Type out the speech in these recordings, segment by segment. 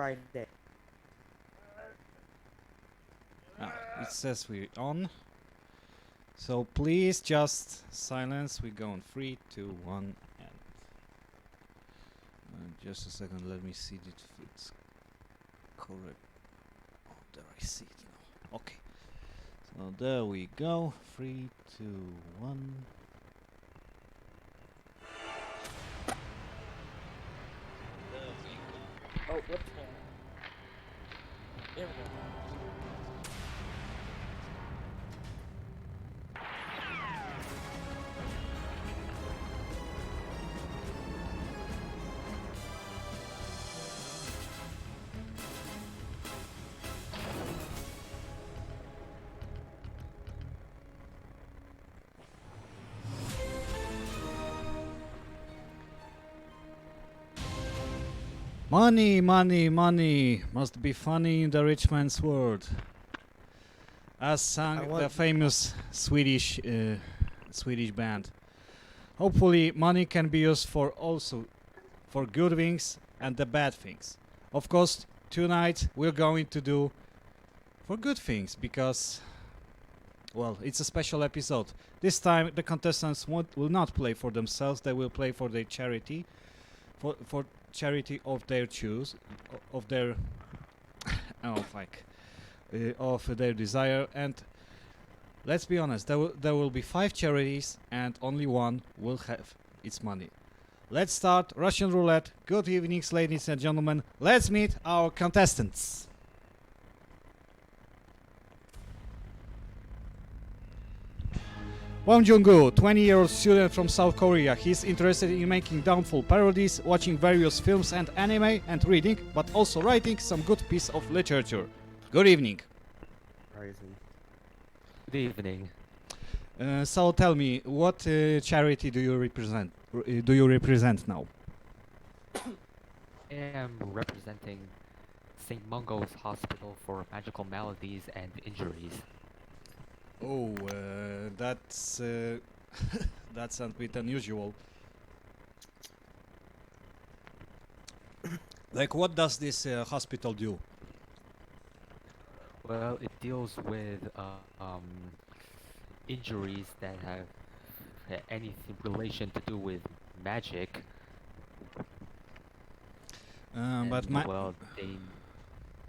Friday. It says we're on. So please just silence. We go on 3, 2, 1, and just a second. Let me see if it's correct. Oh, there I see it now. Okay. So there we go. 3, 2, 1. Oh, whoops. There we go. Money, money, money must be funny in the rich man's world. As sang the famous Swedish band. Hopefully, money can be used for also for good things and the bad things. Of course, tonight we're going to do for good things because, well, it's a special episode. This time the contestants will not play for themselves; they will play for their charity, for charity of their choose, of their of their desire. And let's be honest, there will be 5 charities and only one will have its money. Let's start Russian roulette. Good evenings, ladies and gentlemen. Let's meet our contestants. Won Jung-gu, 20-year-old student from South Korea. He's interested in making downfall parodies, watching various films and anime, and reading, but also writing some good piece of literature. Good evening. Rising. Good evening. So tell me, what charity do you represent? Do you represent now? I am representing St. Mungo's Hospital for Magical Maladies and Injuries. Oh, that's that's a bit unusual. Like, what does this hospital do? Well, it deals with injuries that have any relation to do with magic. But well, they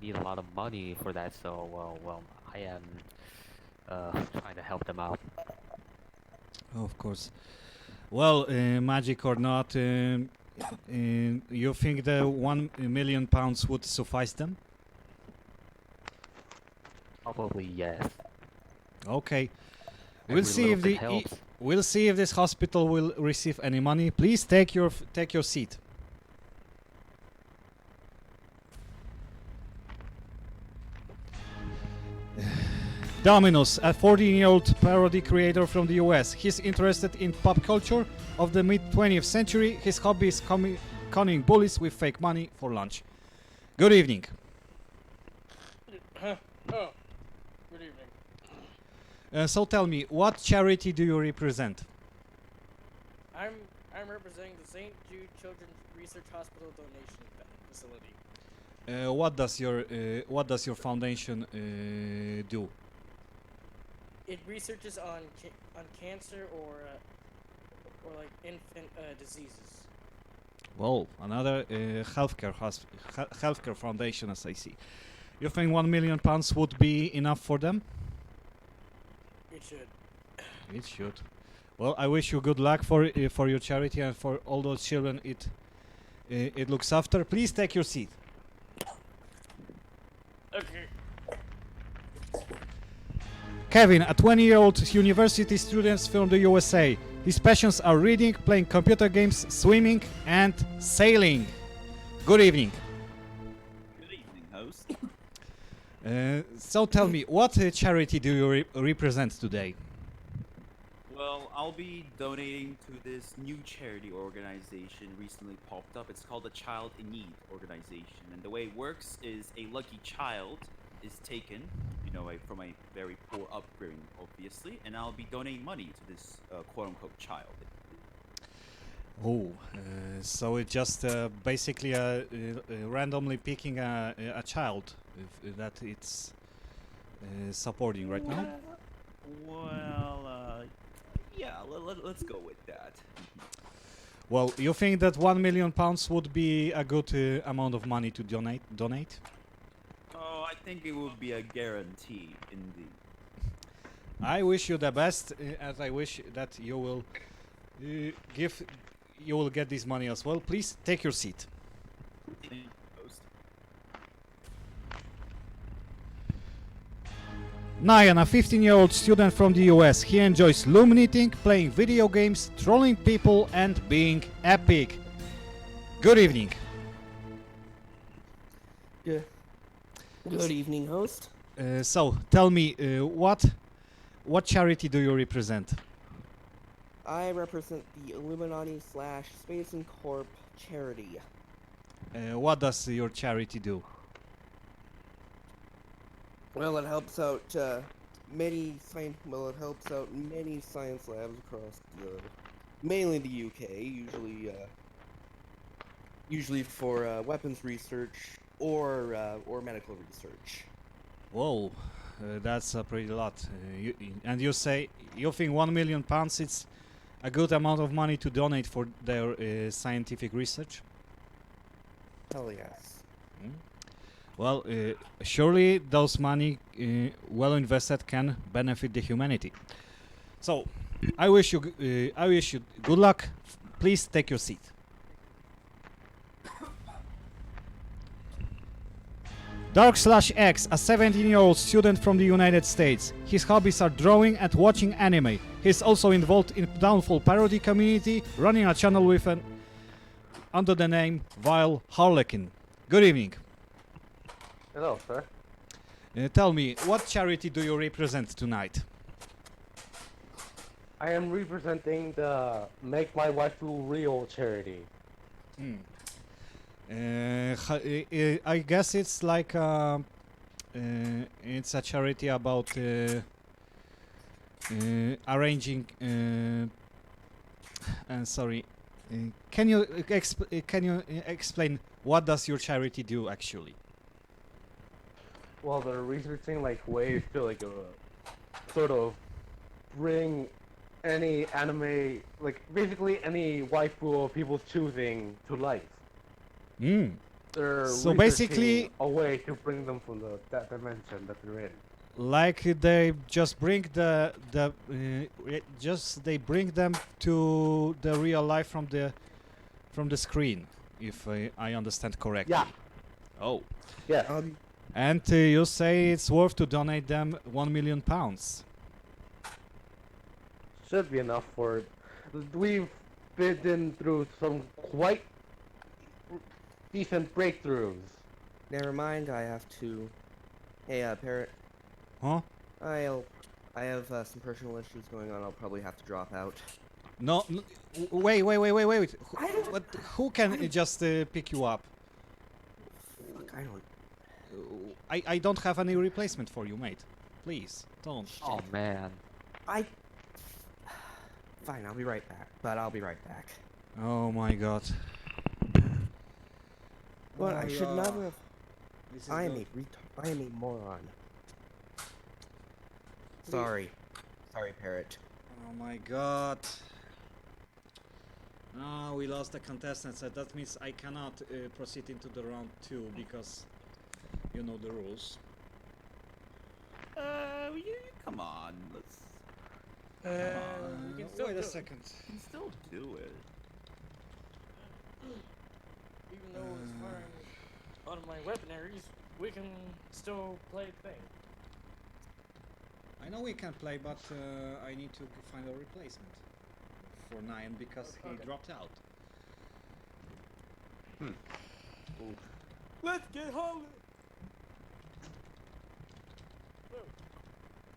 need a lot of money for that, so well, I am trying to help them out. of course. Well, magic or not, you think the £1 million would suffice them? Probably yes. Okay. Every We'll see little if bit helps. we'll see if this hospital will receive any money. Please take your seat. Dominos, a 14-year-old parody creator from the US. He's interested in pop culture of the mid-20th century. His hobby is conning bullies with fake money for lunch. Good evening. Oh, good evening. So tell me, what charity do you represent? I'm representing the St. Jude Children's Research Hospital Donation Facility. What does your foundation do? It researches on cancer or like infant diseases. Well, another healthcare foundation, as I see. You think £1 million would be enough for them? It should. It should. Well, I wish you good luck for your charity and for all those children it looks after. Please take your seat. Okay. Kevin, a 20-year-old university student from the USA. His passions are reading, playing computer games, swimming, and sailing. Good evening. Good evening, host. So tell me, what charity do you represent today? Well, I'll be donating to this new charity organization recently popped up. It's called the Child in Need organization. And the way it works is a lucky child is taken, from a very poor upbringing, obviously, and I'll be donating money to this quote-unquote child. Oh, so it's just basically randomly picking a child that it's supporting right now. Well, yeah, let's go with that. Well, you think that £1 million would be a good amount of money to donate? Oh, I think it would be a guarantee indeed. I wish you the best, as I wish that you will get this money as well. Please take your seat. Nyan, a 15-year-old student from the US. He enjoys loom knitting, playing video games, trolling people, and being epic. Good evening. Yeah. Good evening, host. So, tell me, what charity do you represent? I represent the Illuminati / Space and Corp charity. What does your charity do? Well, it helps out many science labs across mainly the UK. Usually for weapons research or medical research. Whoa, that's a pretty lot. And you say you think £1 million it's a good amount of money to donate for their scientific research? Hell yes. Well, surely those money well invested can benefit the humanity. So, I wish you good luck. Please take your seat. Dark/X, a 17-year-old student from the United States. His hobbies are drawing and watching anime. He's also involved in Downfall parody community, running a channel with under the name Vile Harlequin. Good evening. Hello, sir. Tell me, what charity do you represent tonight? I am representing the Make My Waifu Real charity. I guess it's like it's a charity about arranging. Sorry, can you explain what does your charity do actually? Well, they're researching like ways to like sort of bring any anime, like basically any waifu of people's choosing to life. They're So researching basically, a way to bring them from that dimension that they're in. like they just bring they bring them to the real life from the screen, if I understand correctly. Yeah. Oh. Yeah. And you say it's worth to donate them £1 million. Should be enough for it. We've been through some quite decent breakthroughs. Never mind. I have to. Hey, Parrot. Huh? I have some personal issues going on. I'll probably have to drop out. No, wait. Who can just pick you up? Fuck, I don't. I don't have any replacement for you, mate. Please, don't. Oh man. Fine, I'll be right back. But I'll be right back. Oh my god. Well, I should never have. This is I am good. I am a moron. Sorry, Parrot. Oh my god. No, we lost the contestants. That means I cannot proceed into the round 2 because you know the rules. Come on, let's. We can still Wait do a it. second. We can still do it. Even though it's firing out of my weaponaries, we can still play the thing. I know we can play, but I need to find a replacement for Nyan because he Okay. dropped out. Let's get home.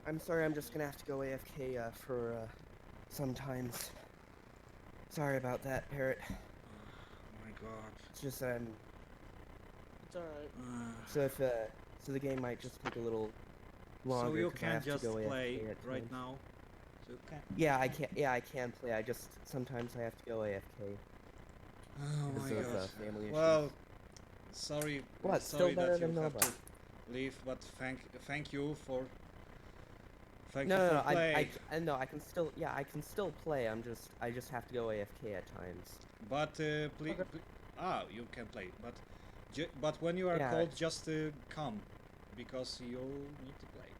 I'm sorry, I'm just gonna have to go AFK for sometimes. Sorry about that, Parrot. Oh my god. It's just It's alright. so if so the game might just take a little longer. So you 'cause I can't have to just go AFK play at right times. now? can. Yeah, I can. Yeah, I can play. I just sometimes I have to go AFK Oh my because of god. family issues. Well, sorry. What? Still Sorry better that you than have nobody. to leave, but thank you for. Thank No, you no, for no. play. No, I can still. Yeah, I can still play. I just have to go AFK at times. But please, you can play. But but when you are Yeah, called, just come, because you need to play.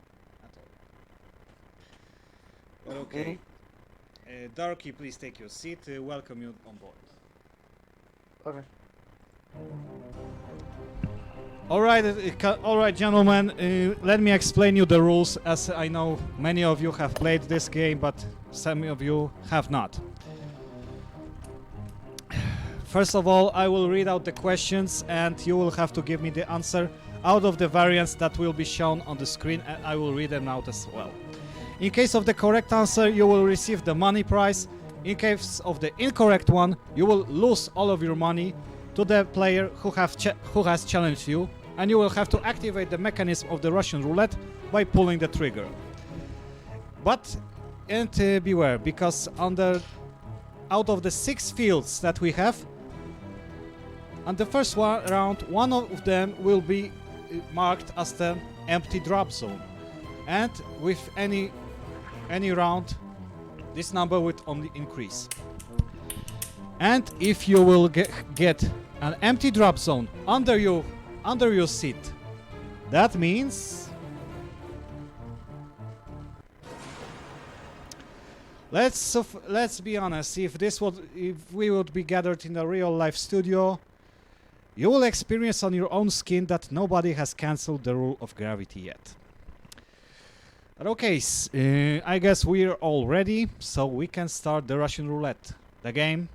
At all. But okay. Darky, please take your seat. Welcome you on board. Okay. All right, gentlemen. Let me explain you the rules, as I know many of you have played this game, but some of you have not. First of all, I will read out the questions, and you will have to give me the answer out of the variants that will be shown on the screen, and I will read them out as well. In case of the correct answer, you will receive the money prize. In case of the incorrect one, you will lose all of your money to the player who has challenged you, and you will have to activate the mechanism of the Russian roulette by pulling the trigger. But beware, because out of the 6 fields that we have, on the first round, one of them will be marked as the empty drop zone, and with any round, this number would only increase. And if you will get an empty drop zone under your seat, that means let's be honest. If we would be gathered in a real life studio, you will experience on your own skin that nobody has cancelled the rule of gravity yet. But okay, I guess we're all ready, so we can start the Russian roulette, the game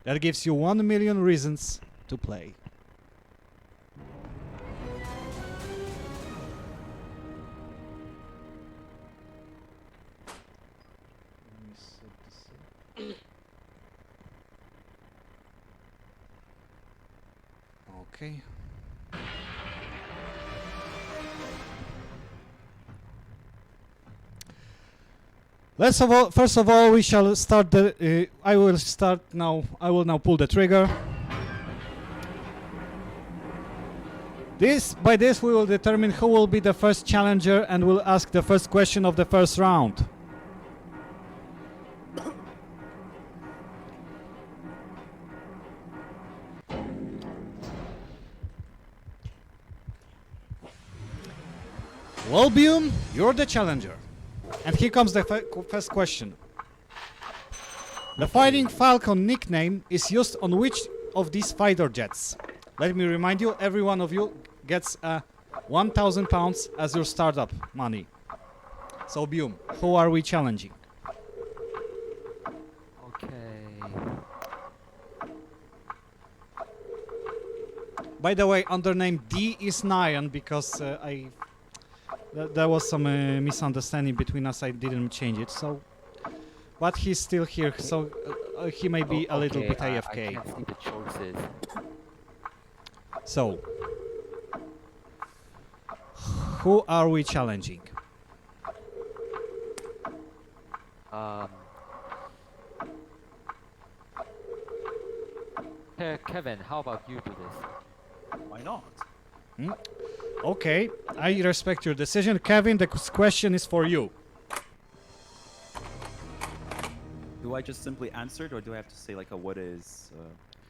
that gives you 1 million reasons to play. Okay. First of all, we shall start the. I will now pull the trigger. By this we will determine who will be the first challenger and will ask the first question of the first round. Well, Bium, you're the challenger. And here comes the first question. The Fighting Falcon nickname is used on which of these fighter jets? Let me remind you, every one of you gets £1,000 as your startup money. So, Bium, who are we challenging? Okay. By the way, under name D is Nyan because there was some misunderstanding between us. I didn't change it, so. But he's still here, so he may be a little bit AFK. I can't see the choices. So, who are we challenging? Kevin, how about you do this? Why not? Okay, I respect your decision. Kevin, the question is for you. Do I just simply answer it, or do I have to say like a what is?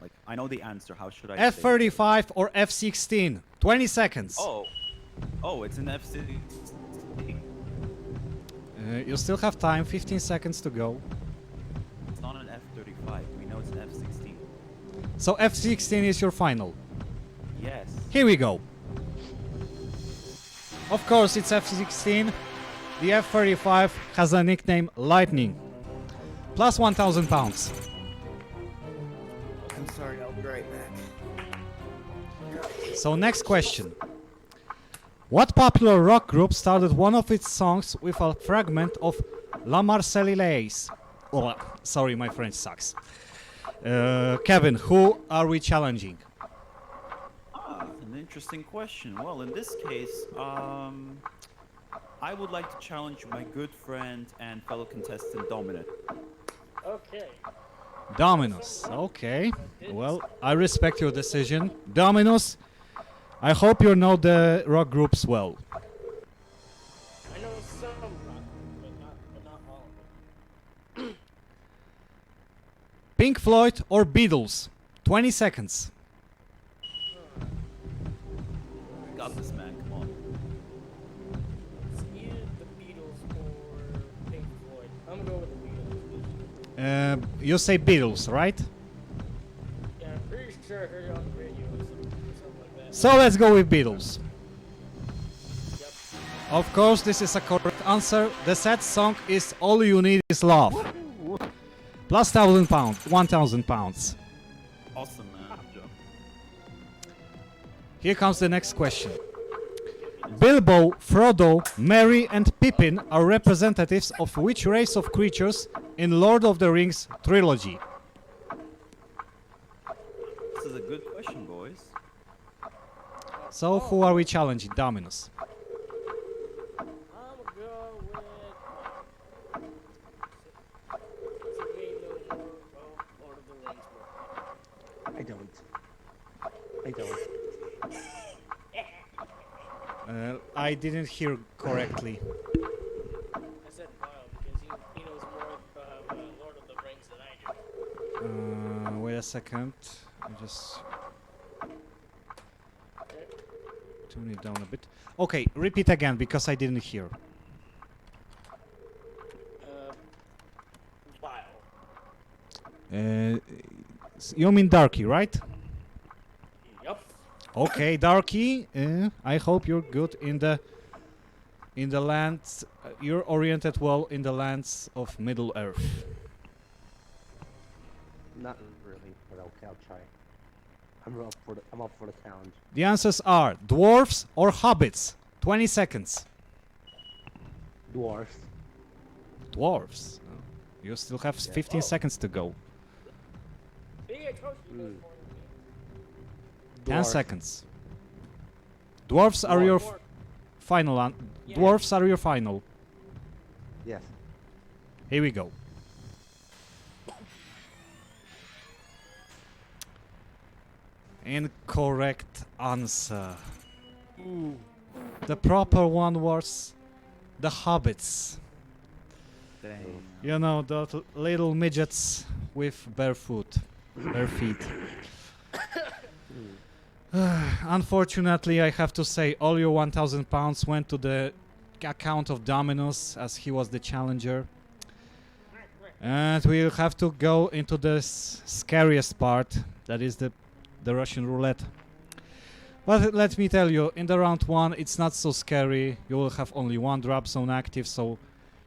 Like I know the answer. How should I? F35 or F16? 20 seconds. Oh, it's an F16. You still have time. 15 seconds to go. It's not an F35. We know it's an F16. So F16 is your final. Yes. Here we go. Of course, it's F16. The F35 has a nickname Lightning. Plus £1,000. I'm sorry, I'll be right back. So next question. What popular rock group started one of its songs with a fragment of La Marseillaise? Oh, sorry, my French sucks. Kevin, who are we challenging? An interesting question. Well, in this case, I would like to challenge my good friend and fellow contestant Dominic. Okay. Dominus. Okay. Well, I respect your decision. Dominus, I hope you know the rock groups well. I know some rock, but not all of them. Pink Floyd or Beatles? 20 seconds. Got this, man. Come on. It's either the Beatles or Pink Floyd. I'm gonna go with the Beatles. You say Beatles, right? Yeah, I'm pretty sure I heard it on the radio or something like that. So let's go with Beatles. Yep. Of course, this is a correct answer. The sad song is All You Need Is Love. Plus £1,000, £1,000. Awesome, man. Here comes the next question. Bilbo, Frodo, Merry and Pippin are representatives of which race of creatures in Lord of the Rings trilogy? This is a good question, boys. So who are we challenging? Dominus. I'm gonna go with. Does it mean no more about Lord of the Rings book? I don't. I don't. I didn't hear correctly. I said Vile because he knows more about Lord of the Rings than I do. Wait a second. I just tune it down a bit. Okay, repeat again because I didn't hear. Vile. You mean Darky, right? Yup. Okay, Darky. I hope you're good in the lands. You're oriented well in the lands of Middle Earth. Not really, but okay, I'll try. I'm up for the challenge. The answers are dwarfs or hobbits. 20 seconds. Dwarfs. Dwarfs. Oh, you still have 15 seconds to go. Being a coach, you know more than me. 10 Dwarf. seconds. Dwarfs are your More- final. Yeah. Dwarfs are your final. Yes. Here we go. Incorrect answer. The proper one was the hobbits. Dang. You know, the little midgets with bare feet. Unfortunately, I have to say, all your £1,000 went to the account of Dominus, as he was the challenger. And we'll have to go into the scariest part, that is the Russian roulette. But let me tell you, in the round 1, it's not so scary. You will have only one drop zone active, so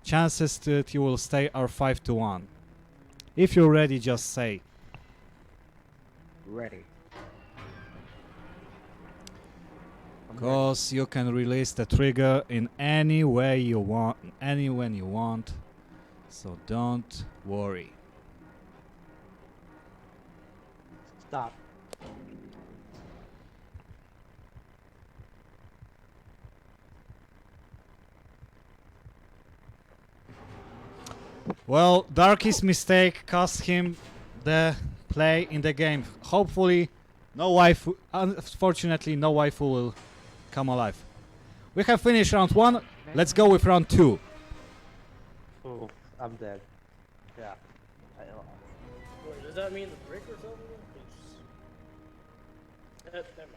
chances that you will stay are 5 to 1. If you're ready, just say. Ready. Because you can release the trigger in any way you want, when you want. So don't worry. Stop. Well, Darky's mistake cost him the play in the game. Hopefully, no waifu. Unfortunately, no waifu will come alive. We have finished round 1. Let's go with round 2. Oh, I'm dead. Yeah. Wait, does that mean the brick or something? Never mind.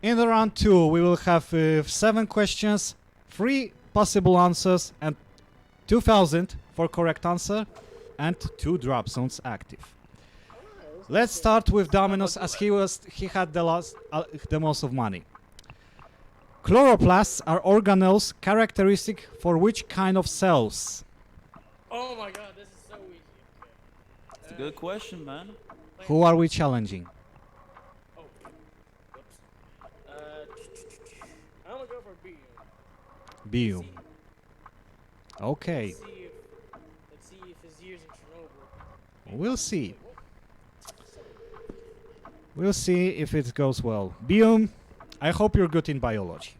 In the round 2, we will have 7 questions, 3 possible answers, and 2,000 for correct answer, and 2 drop zones active. Let's start with Dominus, as he had the most of money. Chloroplasts are organelles characteristic for which kind of cells? Oh my god, this is so easy. Okay. It's a good question, man. Who are we challenging? Oh, whoops. I'm gonna go for B. Biu. Okay, Let's see if his years in Chernobyl. we'll see. We'll see if it goes well. Bium, I hope you're good in biology.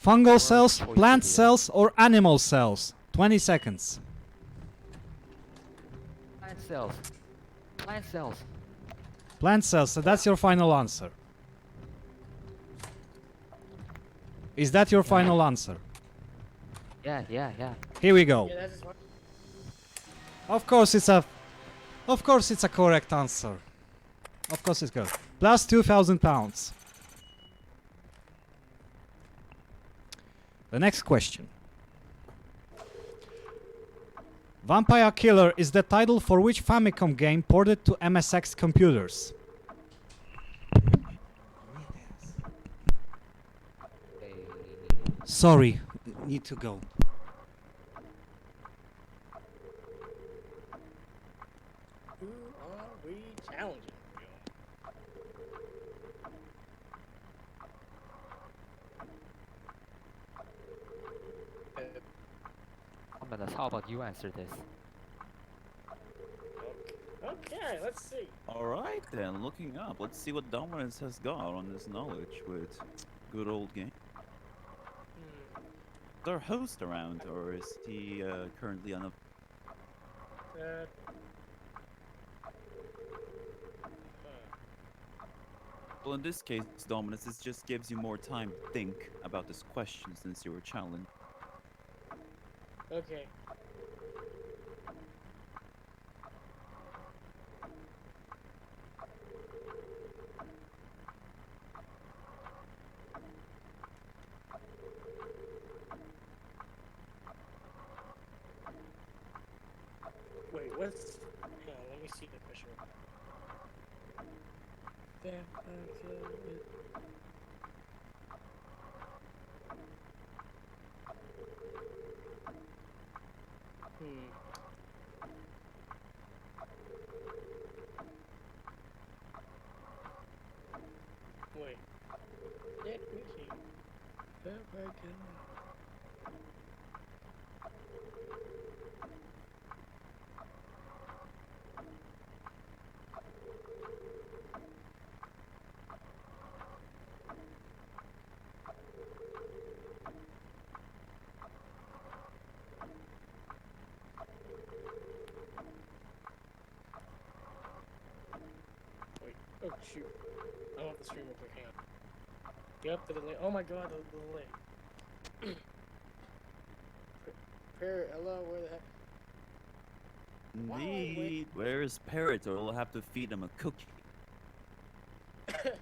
Fungal Or cells, choice plant idea. cells, or animal cells? 20 seconds. Plant cells. Plant cells. Plant cells, so that's your final answer. Is that your final answer? Yeah, yeah, yeah. Here we go. Yeah, that's just fine. Of course it's a correct answer. Of course it's good. Plus 2,000 pounds. The next question. Vampire Killer is the title for which Famicom game ported to MSX computers? Okay. Sorry, need to go. Who are we challenging? Dominus, how about you answer this? Okay, let's see. All right then, looking up. Let's see what Dominus has got on his knowledge with good old game. Is our host around, or is he currently on a? Well, in this case, Dominus, this just gives you more time to think about this question since you were challenged. Okay. Wait, what's... Hang on, let me see the question. Wait. Let me see. Wait. Oh shoot. I want the stream real quick. Hang on. Yep, the delay. Oh my god, the delay. Parrot, hello, where the heck? Wow, wait. Indeed. Where's Parrot? Or we'll have to feed him a cookie. Actually,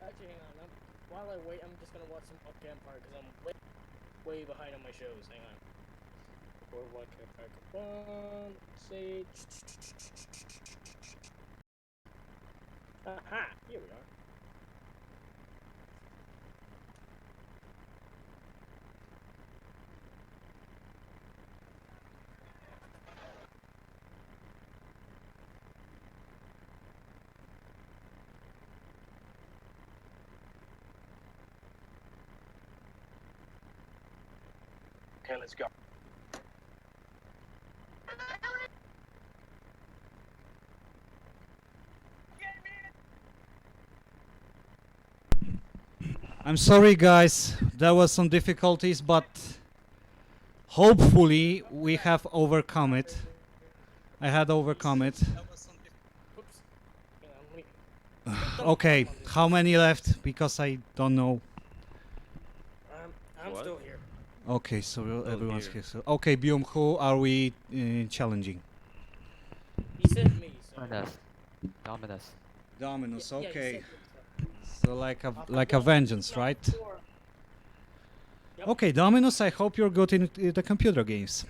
hang on. While I wait, I'm just gonna watch some Campfire because I'm way behind on my shows. Hang on. Or what Campfire? One, say. Aha! Here we are. Okay, let's go. I'm sorry guys, there was some difficulties, but hopefully we have overcome it. I had overcome it. Oops. Hang on, let me. Okay, how many left? Because I don't know. I'm What? still here. Okay, so everyone's here. here. So, okay, Bium, who are we challenging? He said me, so. Dominus. Dominus. Dominus, Yeah, he okay. said me, so. So like a vengeance, right? Yep. Okay, Dominus, I hope you're good in the computer games.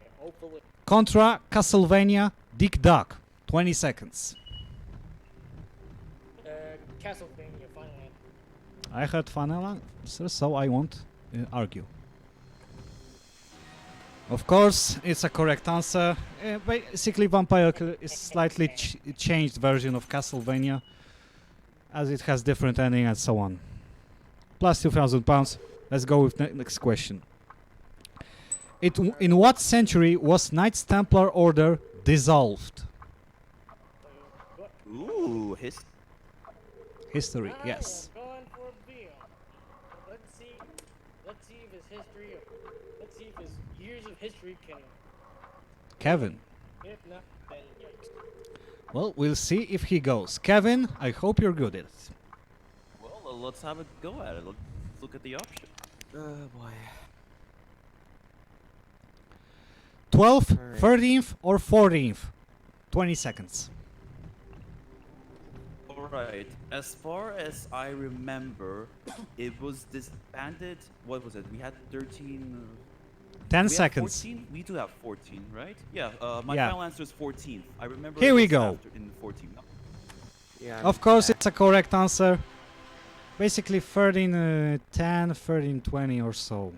Yeah, hopefully. Contra, Castlevania, Dick Duck. 20 seconds. Castlevania, finally. I heard final answer, so I won't argue. Of course, it's a correct answer. Basically, Vampire Killer is slightly changed version of Castlevania, as it has different ending and so on. Plus 2,000 pounds. Let's go with next question. In what century was Knights Templar Order dissolved? What? do History, I yes. am going for Bill. Let's see. Let's see if his history. Let's see if his years of history can. Kevin. If not, then yikes. Well, we'll see if he goes. Kevin, I hope you're good at it. Well, let's have a go at it. Let's look at the option. Oh boy. 12th, Alright. 13th, or 14th? 20 seconds. Alright, as far as I remember, it was disbanded. What was it? We had 13. 10 we seconds. Have 14? We do have 14, right? Yeah, my Yeah. final answer is 14th. I remember Here it we was go. after in 14. No. Yeah. Of course, it's a correct answer. Basically 13, 10, 13, 20 or so.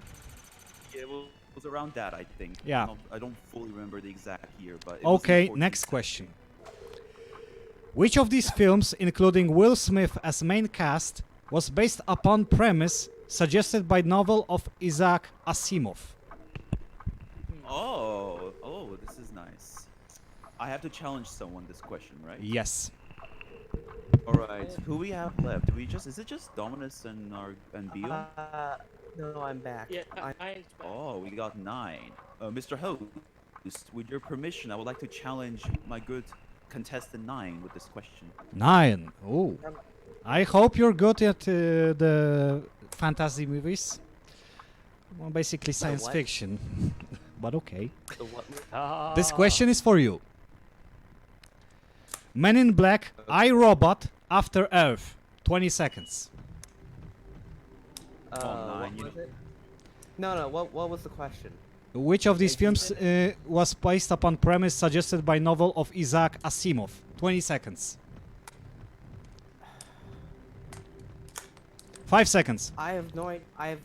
Yeah, it was around that, I think. Yeah. I don't fully remember the exact year, but it was in Okay, 14th. next question. Which of these films, including Will Smith as main cast, was based upon premise suggested by novel of Isaac Asimov? Oh, this is nice. I have to challenge someone this question, right? Yes. Alright, who we have left? Is it just Dominus and Beal? No, I'm back. Yeah, I, I Oh, we got 9. Mr. Host, with your permission, I would like to challenge my good contestant 9 with this question. 9. Oh. I hope you're good at the fantasy movies. Well, basically science what? fiction. But okay. the what? This question is for you. Men in Black, I, Robot, After Earth. 20 seconds. Nine, What you was it? No, what was the question? Which of these films was based upon premise suggested by novel of Isaac Asimov? 20 seconds. 5 seconds. I have no idea. I have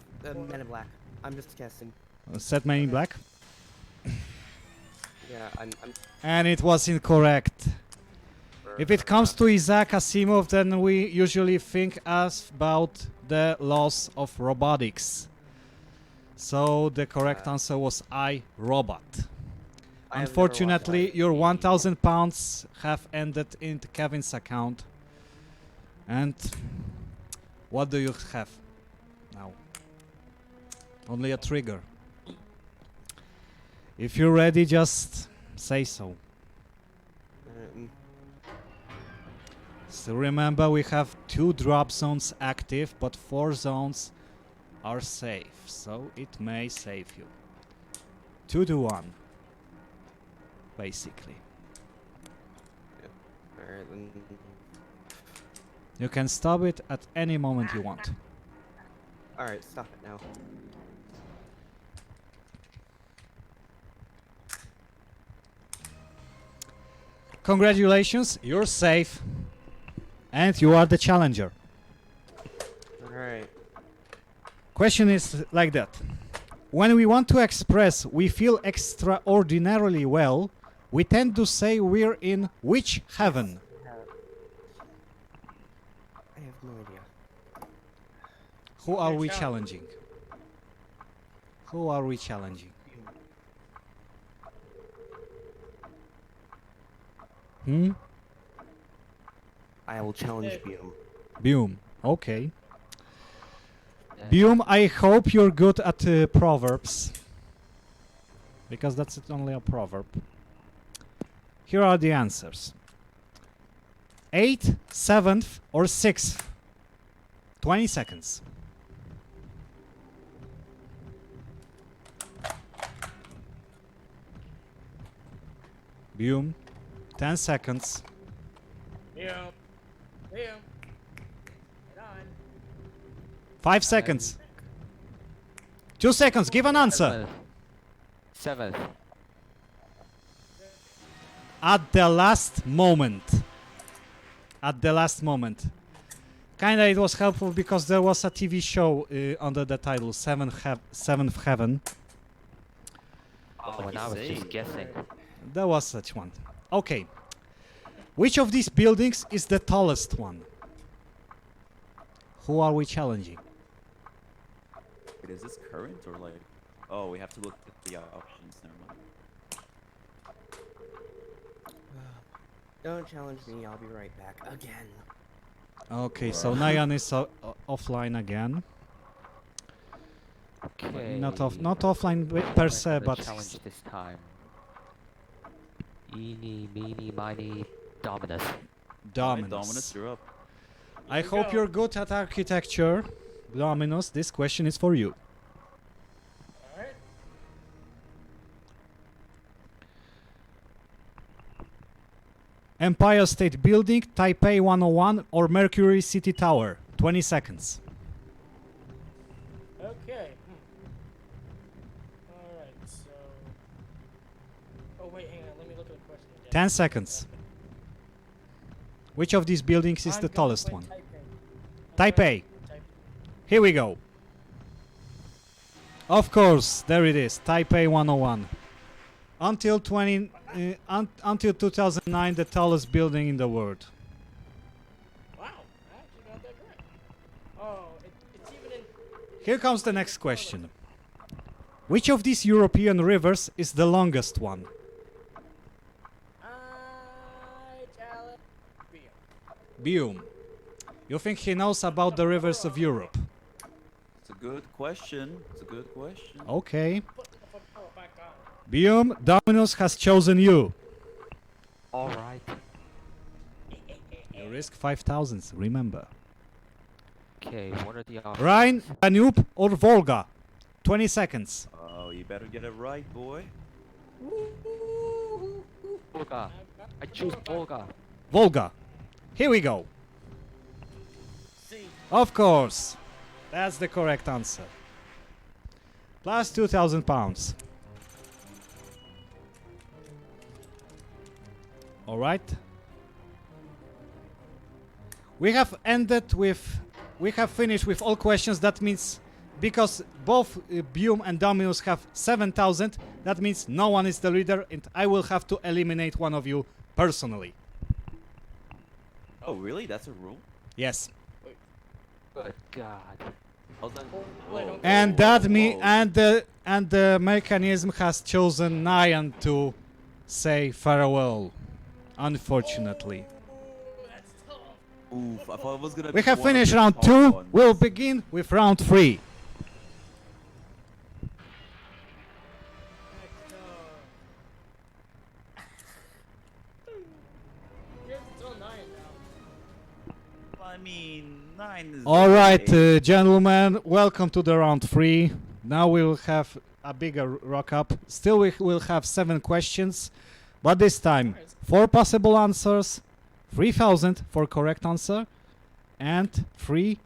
Men in Black. I'm just guessing. Set Men in Black. Yeah, I'm And it was incorrect. If it comes to Isaac Asimov, then we usually think about the laws of robotics. So the correct answer was I, Robot. I have never watched Unfortunately, that. your 1,000 pounds have ended into Kevin's account. And what do you have now? Only a trigger. If you're ready, just say so. So remember, we have 2 drop zones active, but 4 zones are safe, so it may save you. 2 to 1, basically. Alright, then. You can stop it at any moment you want. Alright, stop it now. Congratulations, you're safe. And you are the challenger. Alright. Question is like that. When we want to express we feel extraordinarily well, we tend to say we're in which heaven? I have no idea. Who are we Challenge. challenging? Who are we challenging? Hmm? I will challenge you. Boom. Okay. Boom, I hope you're good at proverbs. Because that's only a proverb. Here are the answers. 8th, 7th, or 6th? 20 seconds. Boom. 10 seconds. Yeah. Yeah. Get on. 5 seconds. 2 seconds. Give an answer. 7th. At the last moment. At the last moment. Kinda it was helpful because there was a TV show under the title Seventh Heaven. Oh, and I was just guessing. There was such one. Okay. Which of these buildings is the tallest one? Who are we challenging? Wait, is this current or like? Oh, we have to look at the options. Never mind. Don't challenge me, I'll be right back. Again. Okay, so Nayan is offline again. Okay. Not offline per se, but challenge this time. Eeny, meeny, miny, Dominus. Dominus. Dominus, you're up. I hope you're good at architecture. Dominus, this question is for you. Alright. Empire State Building, Taipei 101, or Mercury City Tower? 20 seconds. Okay. Alright, so... Oh, wait, hang on. Let me look at the question again. 10 seconds. Which of these buildings is I'm the going tallest with one? Taipei. Taipei. Here we go. Of course, there it is. Taipei 101. Until 2009, the tallest building in the world. Wow, I actually got that correct. Oh, it's even in... Here comes the next question. Which of these European rivers is the longest one? Bium. You think he knows about the rivers of Europe? It's a good question. It's a good question. Okay. Put the power back on. Bium, Dominus has chosen you. Alright. You risk 5,000, remember. Okay, what are the options? Rhine, Danube, or Volga? 20 seconds. Oh, you better get it right, boy. Volga. I choose Volga. Volga. Here we go. See. Of course. That's the correct answer. Plus 2,000 pounds. All right. We have finished with all questions. That means because both Bium and Dominus have 7,000, that means no one is the leader, and I will have to eliminate one of you personally. Oh, really? That's a rule? Yes. Good God. How's that? wait, Oh. And that Oh. and the mechanism has chosen Nyan to say farewell. Unfortunately. That's tough. Oof, I thought it was gonna We be have one of finished the round top 2. ones. We'll begin with round 3. You have to tell 9 now. I mean, 9 is... All right, okay. gentlemen, welcome to the round 3. Now we'll have a bigger rock up. Still, we will have 7 questions, but this time 4 possible answers, 3,000 for correct answer, and 3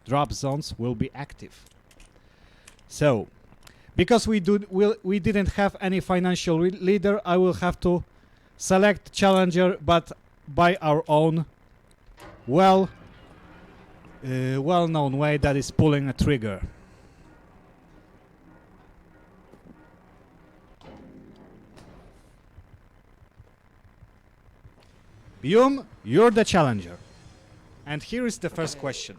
drop zones will be active. So, because we didn't have any financial leader, I will have to select challenger, but by our own well-known way, that is pulling a trigger. Bium, you're the challenger. And here is the first question.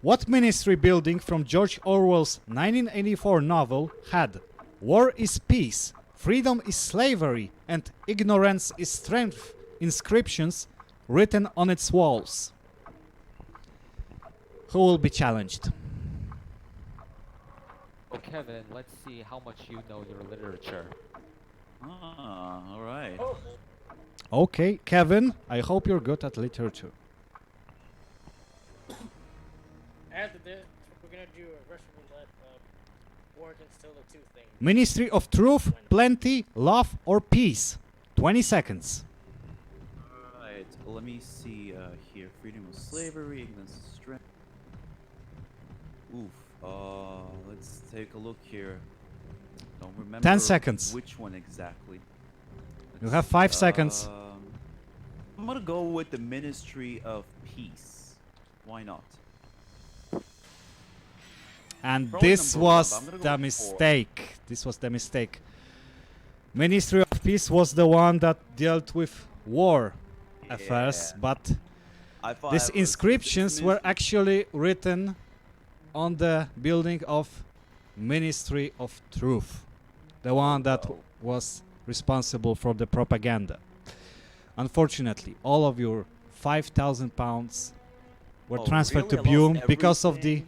What ministry building from George Orwell's 1984 novel had "War is peace, freedom is slavery, and ignorance is strength" inscriptions written on its walls? Who will be challenged? Oh, Kevin, let's see how much you know your literature. Ah, alright. Oh, Okay, Kevin, I hope you're good at literature. after this, we're gonna do a Russian roulette. War can still the 2 things. Ministry of Truth, Plenty, Love, or Peace? 20 seconds. Alright, let me see here. Freedom of slavery, ignorance is strength. Oof. Let's take a look here. Don't remember 10 seconds. which one exactly. You have 5 seconds. I'm gonna go with the Ministry of Peace. Why not? And Probably this number 1, was but I'm gonna go the with 4. mistake. This was the mistake. Ministry of Peace was the one that dealt with war affairs, Yeah. but I thought these it was- inscriptions it's were Ministry- actually written on the building of Ministry of Truth, the one that Oh. was responsible for the propaganda. Unfortunately, all of your £5,000 were Oh, transferred really? to I lost Bium because of the everything?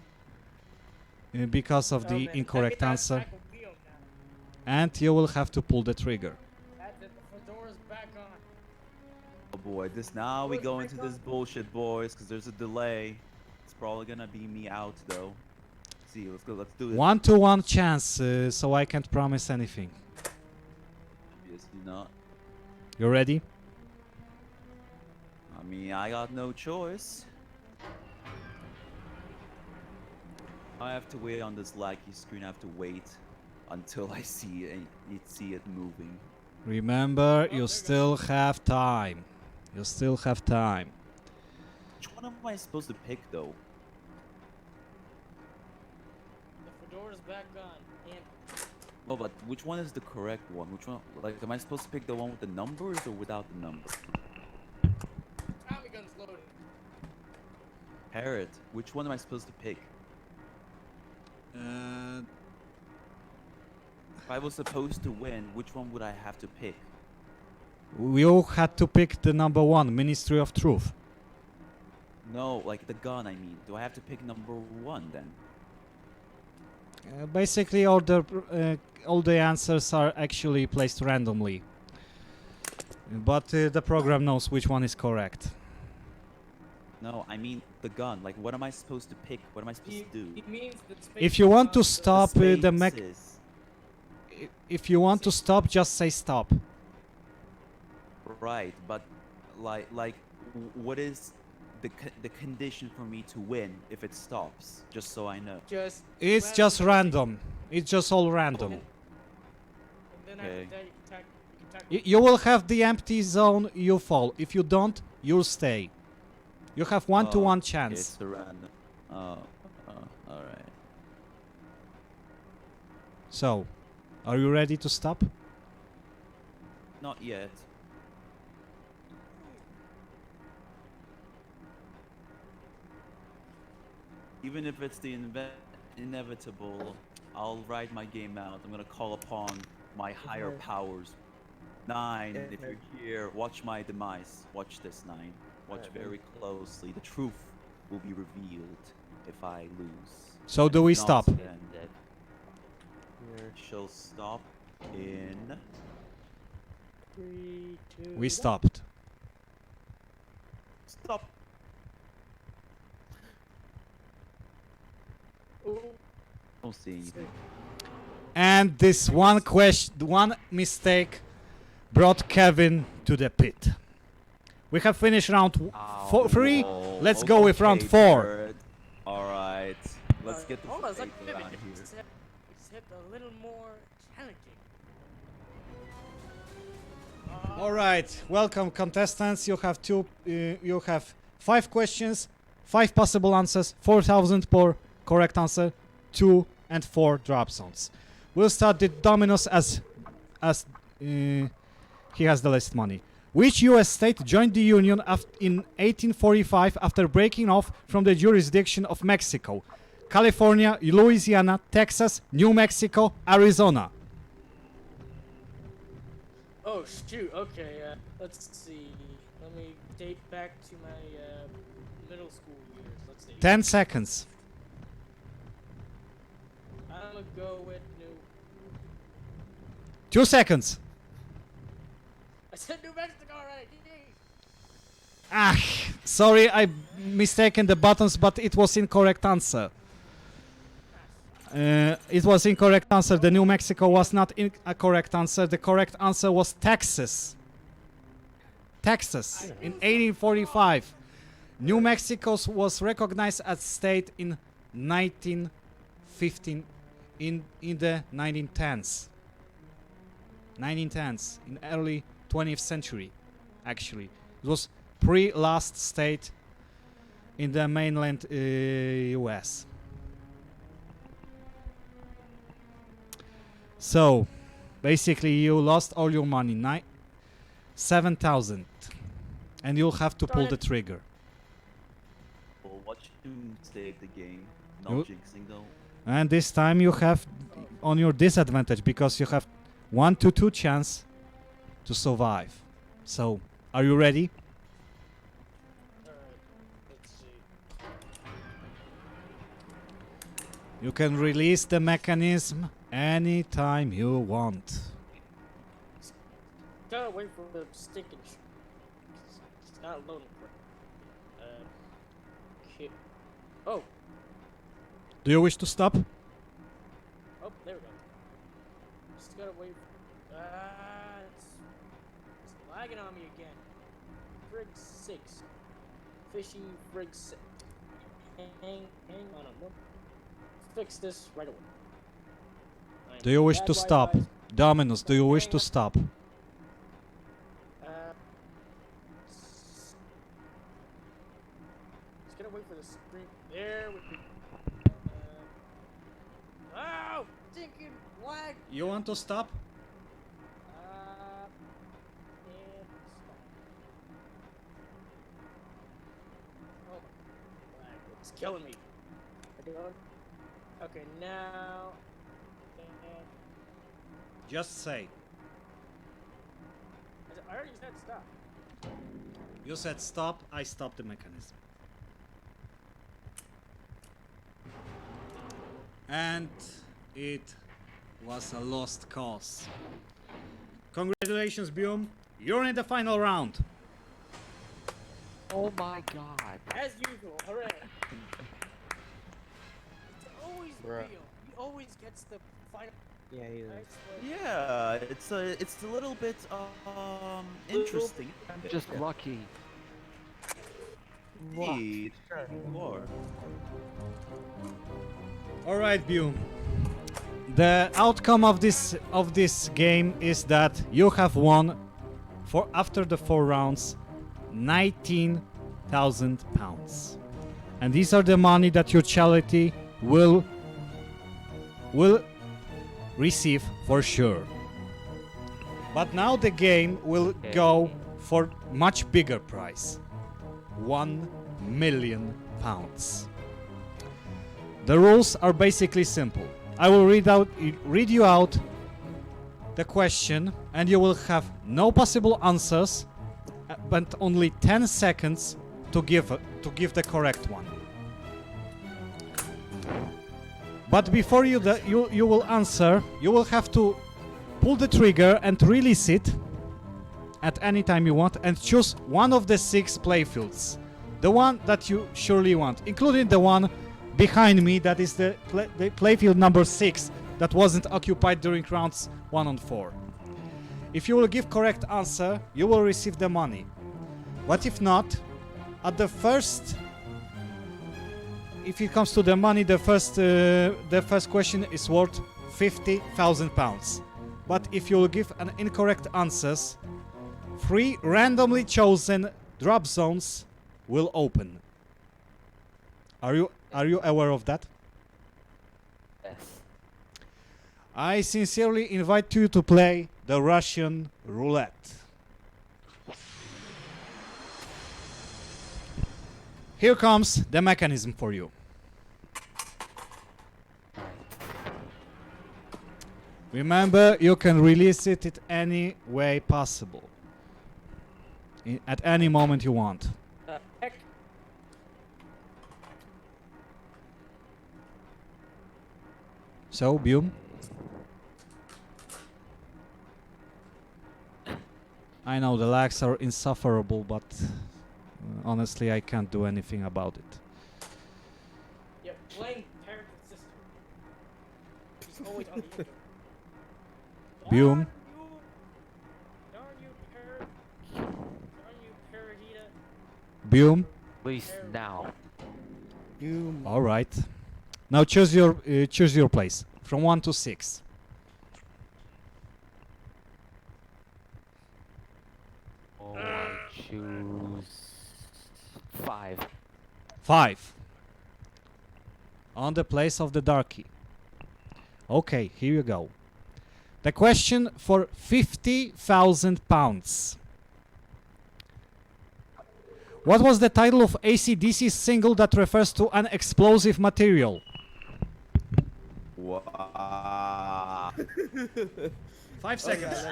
Oh, man, incorrect I get answer, back with Leo now. and you will have to pull the trigger. That's it, the fedora's back on. Oh boy, now we Where's go my into gun? this bullshit, boys, because there's a delay. It's probably gonna be me out though. See, let's go. Let's do this. 1-to-1 chance, so I can't promise anything. Obviously not. You ready? I mean, I got no choice. I have to wait on this laggy screen. I have to wait until I see it moving. Remember, there you you still have time. You still have time. Which one am I supposed to pick though? The fedora's back on. And Oh, but which one is the correct one? Which one? Like, am I supposed to pick the one with the numbers or without the number? Tommy gun's loaded. Parrot. Which one am I supposed to pick? If I was supposed to win, which one would I have to pick? You had to pick the number 1, Ministry of Truth. No, like the gun. I mean, do I have to pick number 1 then? Basically, all the answers are actually placed randomly, but the program knows which one is correct. No, I mean the gun. Like, what am I supposed to pick? What am I supposed to do? He means that If you want to space stop the mech, Spaces. if you want to stop, just say stop. Right, but what is the condition for me to win if it stops? Just so I know. just It's just random. It's just all random. And then Okay. after that, you can tack You will have the empty zone. You fall. If you don't, you'll stay. You have 1-to-1 chance. It's a random. All right. So, are you ready to stop? Not yet. Even if it's the inevitable, I'll ride my game out. I'm gonna call upon my higher powers. 9, if you're here, watch my demise. Watch this, 9. Watch very closely. The truth will be revealed if I lose. So do we Not stop? then. Here shall stop in. 3, 2, We stopped. Stop. Ooh. Don't see anything. And this one mistake brought Kevin to the pit. We have finished round 3. Let's go with round 4. Alright. Let's get the Hold on, it's like flavor Pivot, down here. except a little more challenging. All right, welcome contestants. You have 5 questions, 5 possible answers, 4,000 per correct answer, 2 and 4 drop zones. We'll start the dominoes as he has the least money. Which U.S. state joined the Union in 1845 after breaking off from the jurisdiction of Mexico? California, Louisiana, Texas, New Mexico, Arizona. Oh shoot, okay, let's see. Let me date back to my middle school years. Let's see. 10 seconds. I'm gonna go with New. 2 seconds. I said New Mexico already. Yay. Ah, sorry, I mistaken the buttons, but it was incorrect answer. It was incorrect answer. The New Mexico was not a correct answer. The correct answer was Texas. Texas in 1845. New Mexico was recognized as state in 1915 in the 1910s. 1910s in early 20th century, actually. It was pre-last state in the mainland US. So, basically, you lost all your money, 7,000, and you'll have to pull the trigger. Well, watch you save the game. You- No jinxing though. And this time you have on your disadvantage because you have 1-2 chance to survive. So, Are you ready? Alright, let's see. You can release the mechanism anytime you want. Gotta wait for the stinking it's not loading for okay. Oh, Do you wish to stop? oh, there we go. Just gotta wait. It's lagging on me again. Frig 6. Fishy Frig 6. Hang on a moment. Fix this right away. I am Do you wish bad to stop? Wi-Fi. Dominus, do you wish to stop? Just gonna wait for the screen. There we go. Oh! Stinking lag! You want to stop? And stop. Oh my lag. It's killing me. Okay, now. Just say. I already said stop. You said stop, I stopped the mechanism. And it was a lost cause. Congratulations, Bium. You're in the final round. Oh my god. As usual, hooray! It's always Bruh. real. He always gets the final. Yeah, he is. Yeah, it's a little bit interesting. I'm just lucky. Indeed. More. All right, Bium. The outcome of this game is that you have won, for after the 4 rounds, £19,000, and these are the money that your charity will receive for sure. But now the game will go for much bigger prize, £1 million. The rules are basically simple. I will read you out the question, and you will have no possible answers, but only 10 seconds to give the correct one. But before you will answer, you will have to pull the trigger and release it at any time you want, and choose one of the 6 playfields, the one that you surely want, including the one behind me, that is the playfield number 6 that wasn't occupied during rounds 1 and 4. If you will give correct answer, you will receive the money. But if not, at the first, if it comes to the money, the first question is worth £50,000. But if you will give an incorrect answers, 3 randomly chosen drop zones will open. Are you aware of that? Yes. I sincerely invite you to play the Russian roulette. Here comes the mechanism for you. Remember, you can release it in any way possible. At any moment you want. Heck. So, Bium? I know the lags are insufferable, but honestly I can't do anything about it. Yeah, blame parent and sister. She's always on the intro. Bium? Darn you, parrot. Darn you, parrotita. Bium? Please now. You All right. Now choose your place from 1 to 6. Oh, I choose 5. 5. On the place of the darkie. Okay, here you go. The question for £50,000. What was the title of AC/DC's single that refers to an explosive material? Wow. 5 seconds.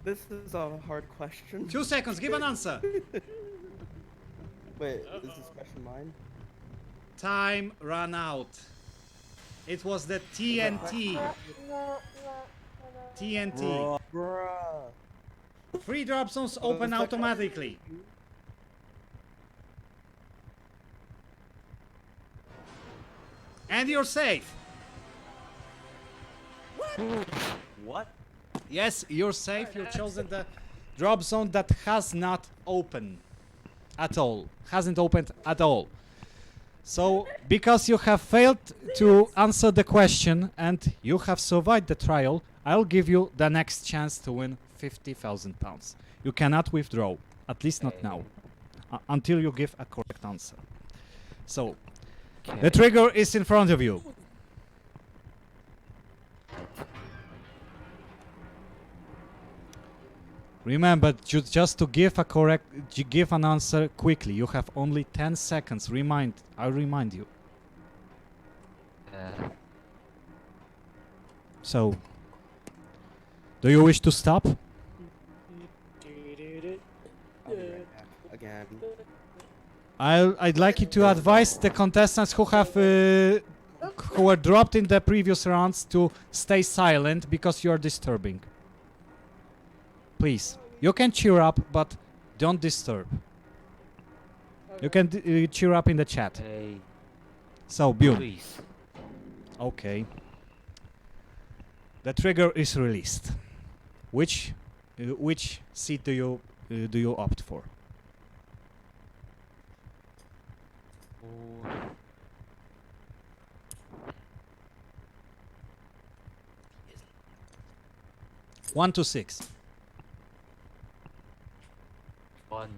This is a hard question. 2 seconds, give an answer. Wait, is this question mine? Time ran out. It was the TNT. TNT. Bruh. 3 drop zones open automatically. And you're safe. What? Yes, you're safe. You've chosen the drop zone that has not opened at all. Hasn't opened at all. So, because you have failed to answer the question and you have survived the trial, I'll give you the next chance to win £50,000. You cannot withdraw, at least not now, until you give a correct answer. So, the trigger is in front of you. Remember, just to give a give an answer quickly. You have only 10 seconds. I remind you. So, do you wish to stop? I'll be right back again. I'd like you to advise the contestants who have who were dropped in the previous rounds to stay silent because you are disturbing. Please, you can cheer up, but don't disturb. You can cheer up in the chat. Hey, So, Bjorn. please. Okay. The trigger is released. Which seat do you opt for? Oh, 1 to 6. 1.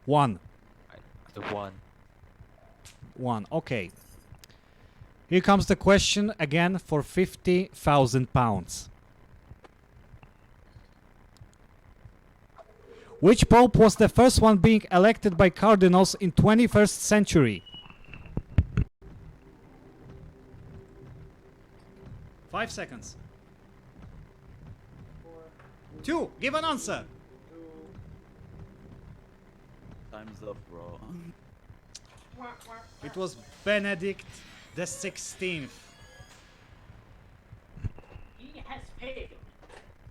1. The 1. 1. Okay. Here comes the question again for £50,000. Which pope was the first one being elected by cardinals in 21st century? 5 seconds. 2. Give an answer. Time's up, bro. It was Benedict the 16th. He has failed.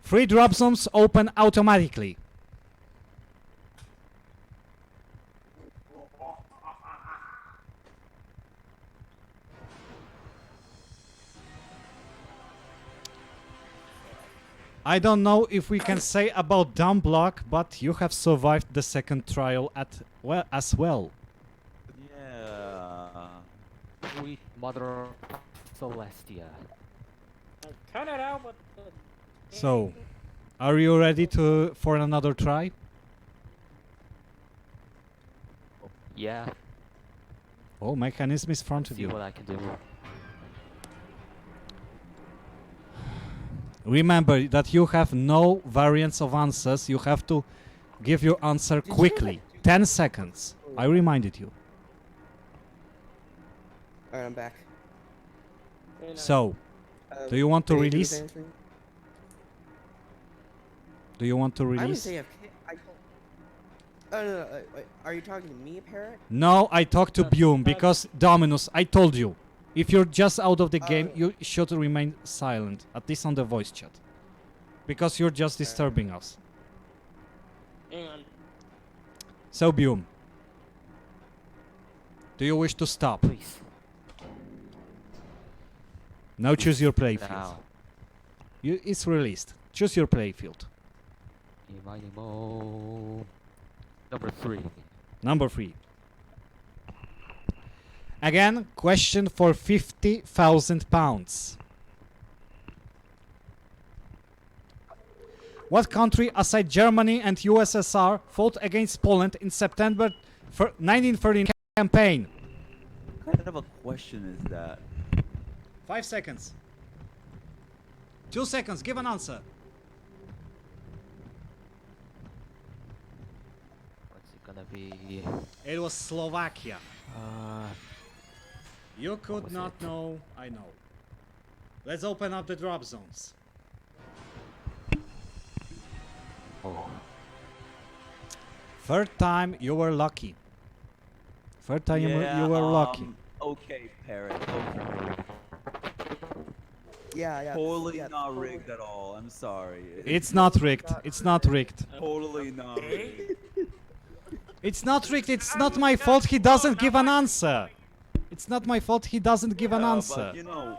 3 drop zones open automatically. I don't know if we can say about dumb block, but you have survived the second trial as well. Yeah. Sweet Mother Celestia. Cut it out, but. So, are you ready for another try? Yeah. Oh, mechanism is in front of See you. what I can do. Remember that you have no variants of answers. You have to give your answer quickly. 10 seconds. I reminded you. Alright, I'm back. So, do you want to Wait, who's release? answering? Do you want to I release? was AFK. No, wait, are you talking to me, Parrot? No, I talked to Bjorn because Dominus, I told you. If you're just out of the game, you should remain silent, at least on the voice chat. Because you're just disturbing us. Hang on. So, Bjorn, do you wish to stop? Please. Now choose your playfield. Now. It's released. Choose your playfield. Number 3. Number 3. Again, question for £50,000. What country, aside Germany and USSR, fought against Poland in September 1939 campaign? What kind of a question is that? 5 seconds. 2 seconds. Give an answer. What's it gonna be? It was Slovakia. Uh, You could was not it? know. I know. Let's open up the drop zones. Oh. Third time you were lucky. Third time you were lucky. Okay, Parrot. Okay. Yeah. Totally yeah, not totally. rigged at all. I'm sorry. It's not rigged. It's not rigged. Totally not rigged. It's not rigged. It's not my fault he doesn't give an answer. It's not my fault he doesn't give an answer. But you know,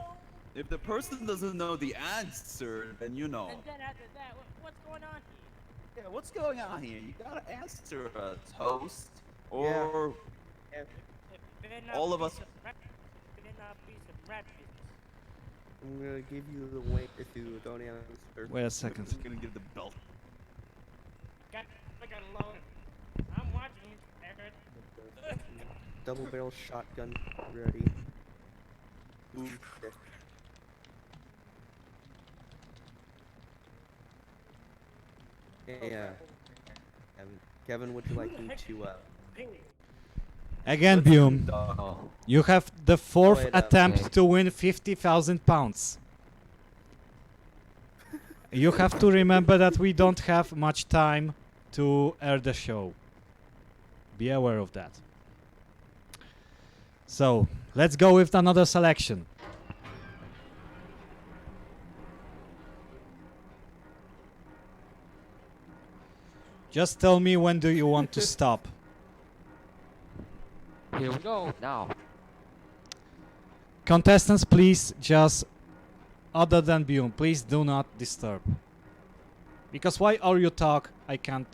if the person doesn't know the answer, then you know. And then after that, what's going on here? Yeah, what's going on here? You gotta answer a toast, or Yeah. It better not all of be us. some rat- it better not be some rat business. I'm gonna give you the link if you don't answer. Wait a second. I'm gonna give the belt. Got like a load. I'm watching you, Eric. Double barrel shotgun ready. Ooh. Yeah. Kevin, would you like me to Again, Bume, Oh. you have the fourth Wait up. attempt Okay. to win 50,000 pounds. You have to remember that we don't have much time to air the show. Be aware of that. So, let's go with another selection. Just tell me when do you want to stop. Here we go. Now. Contestants, please just, other than Bume, please do not disturb. Because while you talk, I can't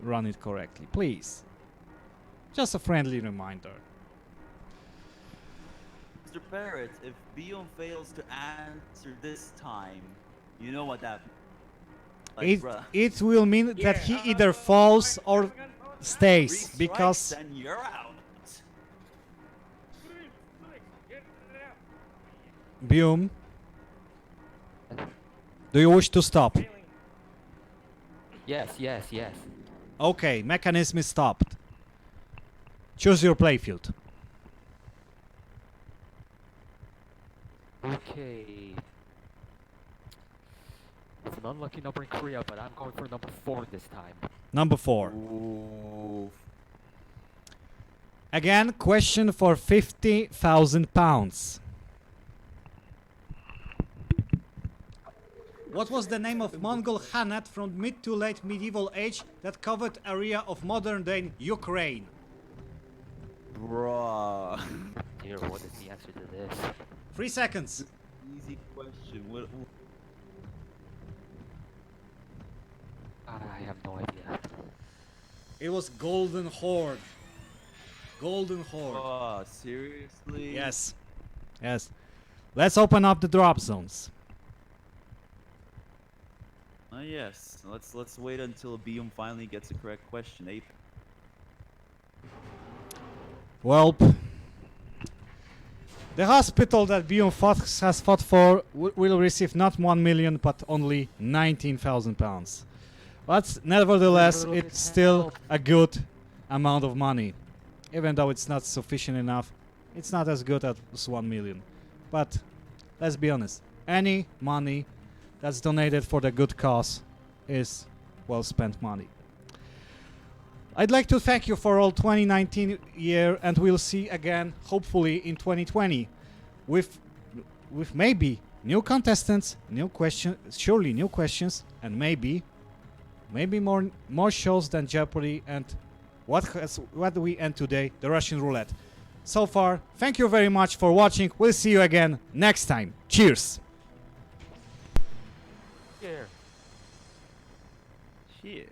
run it correctly. Please. Just a friendly reminder. Mr. Parrot, if Bion fails to answer this time, you know what that like, It, bruh. it will mean that he either falls or stays. Three strikes, Because then you're out. Bume, do you wish to stop? Yes, yes, yes. Okay, mechanism is stopped. Choose your playfield. Okay. It's an unlucky number in Korea, but I'm going for number 4 this time. Number 4. Ooh. Again, question for 50,000 pounds. What was the name of Mongol Khanate from mid to late medieval age that covered area of modern-day Ukraine? Bruh. Dear, what is the answer to this? 3 seconds. Easy question. What? I have no idea. It was Golden Horde. Golden Horde. Oh, seriously? Yes. Yes. Let's open up the drop zones. Yes. Let's wait until Bion finally gets the correct question. Eh? Well, the hospital that Bion has fought for will receive not 1 million, but only 19,000 pounds. But nevertheless, it's still a good amount of money. Even though it's not sufficient enough, it's not as good as 1 million. But let's be honest, any money that's donated for the good cause is well spent money. I'd like to thank you for all 2019 year, and we'll see again hopefully in 2020 with maybe new contestants, new questions, surely new questions, and maybe more shows than Jeopardy and what do we end today, the Russian roulette. So far, thank you very much for watching. We'll see you again next time. Cheers. Here. Cheers.